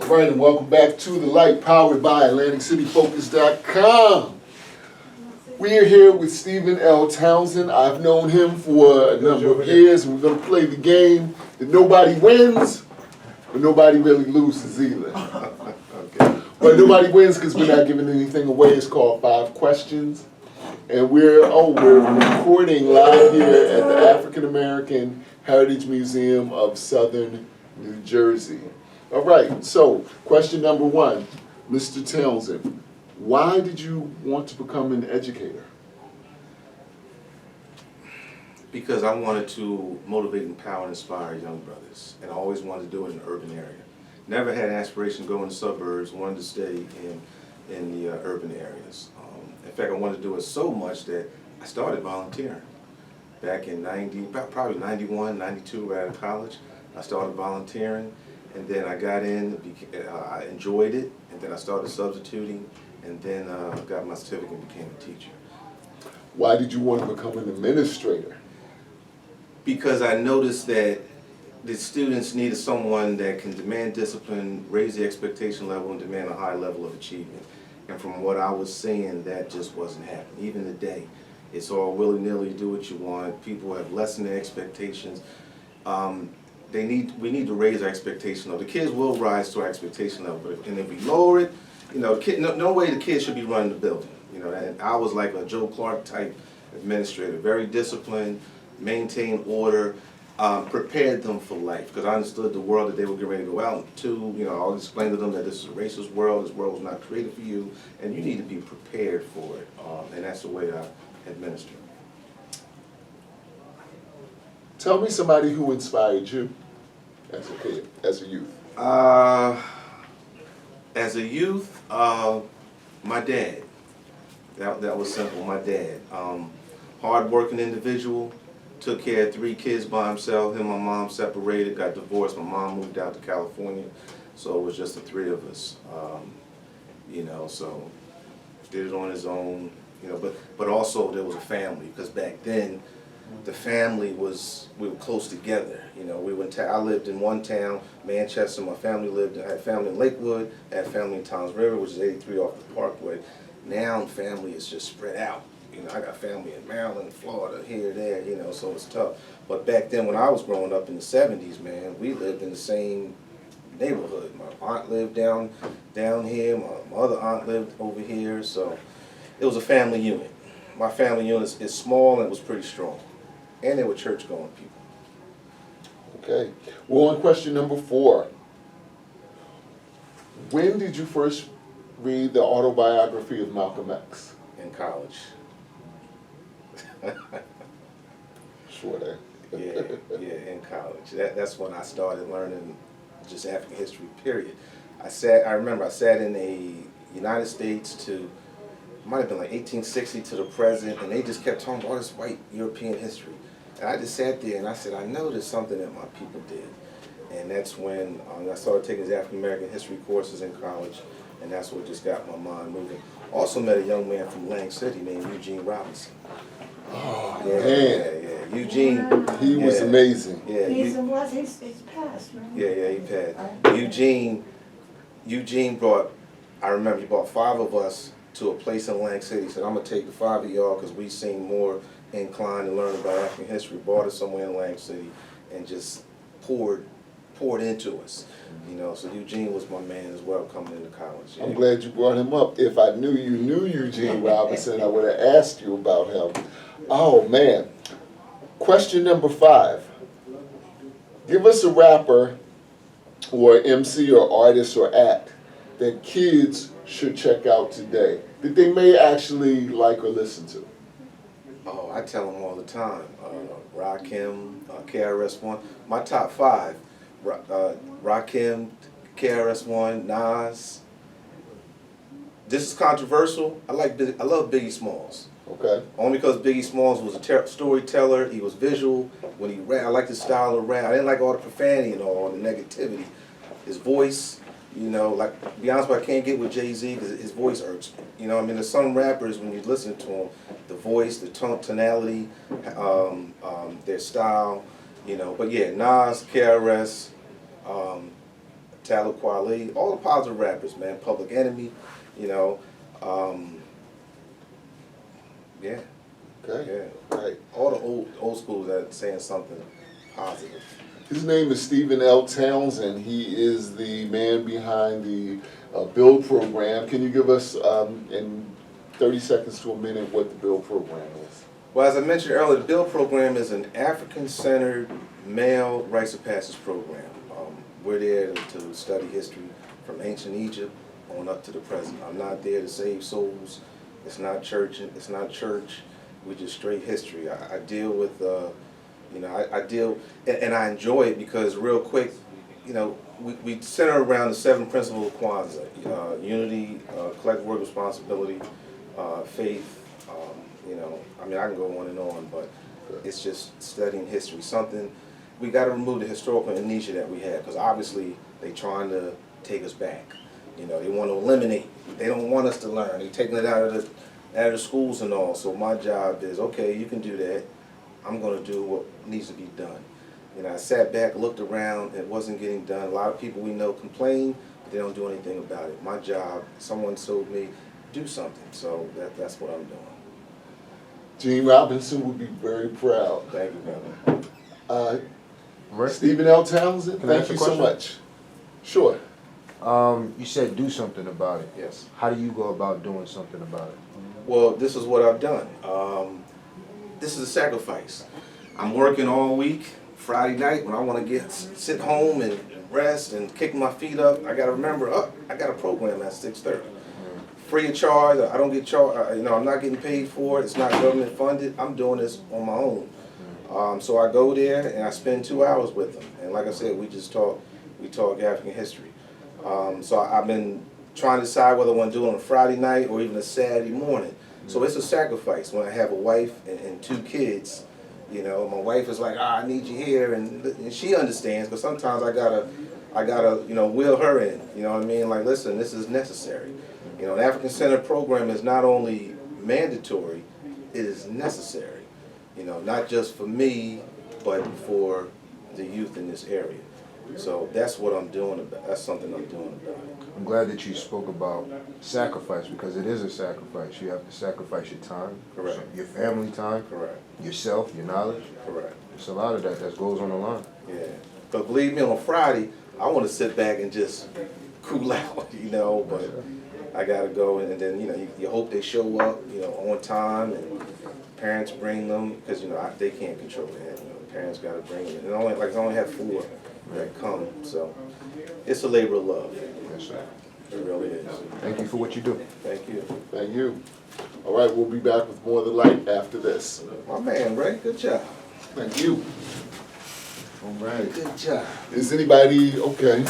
Right, and welcome back to The Light, powered by AtlanticCityFocus.com. We are here with Stephen L. Townsend. I've known him for a number of years, and we're going to play the game that nobody wins, but nobody really loses either. Okay. But nobody wins because we're not giving anything away. It's called 5 Questions. And we're recording live here at the African American Heritage Museum of Southern New Jersey. All right, so question number 1, Mr. Townsend, why did you want to become an educator? Because I wanted to motivate, empower, and inspire young brothers, and I always wanted to do it in an urban area. Never had an aspiration to go in the suburbs, wanted to stay in the urban areas. In fact, I wanted to do it so much that I started volunteering. Back in probably 91, 92, right out of college, I started volunteering. And then I got in, I enjoyed it, and then I started substituting, and then got my certificate and became a teacher. Why did you want to become an administrator? Because I noticed that the students needed someone that can demand discipline, raise the expectation level, and demand a high level of achievement. And from what I was seeing, that just wasn't happening. Even today, it's all willy-nilly, do what you want. People have lessened their expectations. We need to raise our expectation level. The kids will rise to our expectation level, and if we lower it, you know, no way the kids should be running the building. You know, and I was like a Joe Clark type administrator, very disciplined, maintained order, prepared them for life, because I understood the world that they were getting ready to go out into. You know, I always explained to them that this is a racist world, this world was not created for you, and you need to be prepared for it, and that's the way I administer. Tell me somebody who inspired you as a kid, as a youth. As a youth, my dad. That was simple, my dad. Hard-working individual, took care of 3 kids by himself. Him and my mom separated, got divorced. My mom moved out to California, so it was just the 3 of us. You know, so did it on his own. You know, but also there was a family, because back then, the family we were close together. You know, I lived in one town, Manchester. My family I had family in Lakewood, I had family in Towns River, which is 83 off the Parkway. Now family is just spread out. You know, I got family in Maryland, Florida, here, there, you know, so it's tough. But back then when I was growing up in the 70s, man, we lived in the same neighborhood. My aunt lived down here, my other aunt lived over here, so it was a family unit. My family unit is small and it was pretty strong. And they were church-going people. Okay. Well, on question number 4, when did you first read the autobiography of Malcolm X? In college. Sure. In college. That's when I started learning just African history, period. I remember I sat in the United States to, might have been like 1860 to the present, and they just kept talking about all this white European history. And I just sat there and I said, I know there's something that my people did. And that's when I started taking these African American history courses in college, and that's what just got my mind moving. Also met a young man from Lang City named Eugene Robinson. Oh, yeah, man. Yeah. Eugene. He was amazing. Yeah, he's passed, right? Yeah, he passed. Eugene brought, I remember he brought 5 of us to a place in Lang City. He said, I'm going to take the 5 of y'all because we seem more inclined to learn about African history. Brought us somewhere in Lang City and just poured into us. You know, so Eugene was my man as well coming into college. Yeah. I'm glad you brought him up. If I knew you knew Eugene Robinson, I would have asked you about him. Oh, man. Question number 5. Give us a rapper or MC or artist or act that kids should check out today, that they may actually like or listen to. Oh, I tell them all the time. Rakim, KRS-One. My top 5. Rakim, KRS-One, Nas. This is controversial. I love Biggie Smalls. Okay. Only because Biggie Smalls was a storyteller. He was visual. When he rap, I liked his style of rap. I didn't like all the profanity and all the negativity. His voice, you know, like, to be honest with you, I can't get with Jay-Z because his voice irks me. You know, I mean, there's some rappers, when you listen to them, the voice, the tonality, their style, you know. But yeah, Nas, KRS, Talib Kweli, all the positive rappers, man. Public Enemy, you know. Yeah, Okay, yeah. right. All the old schools that saying something positive. His name is Stephen L. Townsend. He is the man behind the Build program. Can you give us, in 30 seconds to a minute, what the Build program is? Well, as I mentioned earlier, the Build program is an African-centered male rites of passage program. We're there to study history from ancient Egypt on up to the present. I'm not there to save souls. It's not church. It's not church. We just straight history. I deal with, you know, I deal, and I enjoy it because real quick, you know, we center around the 7 principles of Kwanzaa: unity, collective work responsibility, faith. You know, I mean, I can go on and on, but it's just studying history. Something we got to remove the historical amnesia that we have, because obviously they trying to take us back. You know, they want to eliminate. They don't want us to learn. They're taking it out of the schools and all. So my job is, okay, you can do that. I'm going to do what needs to be done. You know, I sat back, looked around, it wasn't getting done. A lot of people we know complain, but they don't do anything about it. My job, someone told me, do something. So that's what I'm doing. Gene Robinson would be very proud. Thank you, brother. Right. Stephen L. Townsend, Can I thank ask a you so question? much. Sure. You said do something about it. Yes. How do you go about doing something about it? Well, this is what I've done. This is a sacrifice. I'm working all week. Friday night when I want to sit home and rest and kick my feet up, I got to remember, I got a program at 6:30. Free of charge. I don't get charged. You know, I'm not getting paid for it. It's not government funded. I'm doing this on my own. So I go there and I spend 2 hours with them. And like I said, we talk African history. So I've been trying to decide whether I want to do it on a Friday night or even a Saturday morning. So it's a sacrifice when I have a wife and 2 kids. You know, my wife is like, I need you here, and she understands, but sometimes I gotta, you know, wheel her in. You know what I mean? Like, listen, this is necessary. You know, an African Center program is not only mandatory, it is necessary. You know, not just for me, but for the youth in this area. So that's what I'm doing about. That's something I'm doing about it. I'm glad that you spoke about sacrifice, because it is a sacrifice. You have to sacrifice your time, Correct. your family time, Correct. yourself, your knowledge. Correct. There's a lot of that goes on the line. Yeah. But believe me, on Friday, I want to sit back and just cool out, you know, but I got to go, and then, you know, you hope they show up, you know, on time, and parents bring them, because, you know, they can't control that. You know, the parents got to bring them. And I only have 4 that come, so it's a labor of love. Yes, sir. It really is. Thank you for what you do. Thank you. Thank you. All right, we'll be back with more of the light after this. My man, Ray, good job. Thank you. All right. Good job. Is anybody, okay.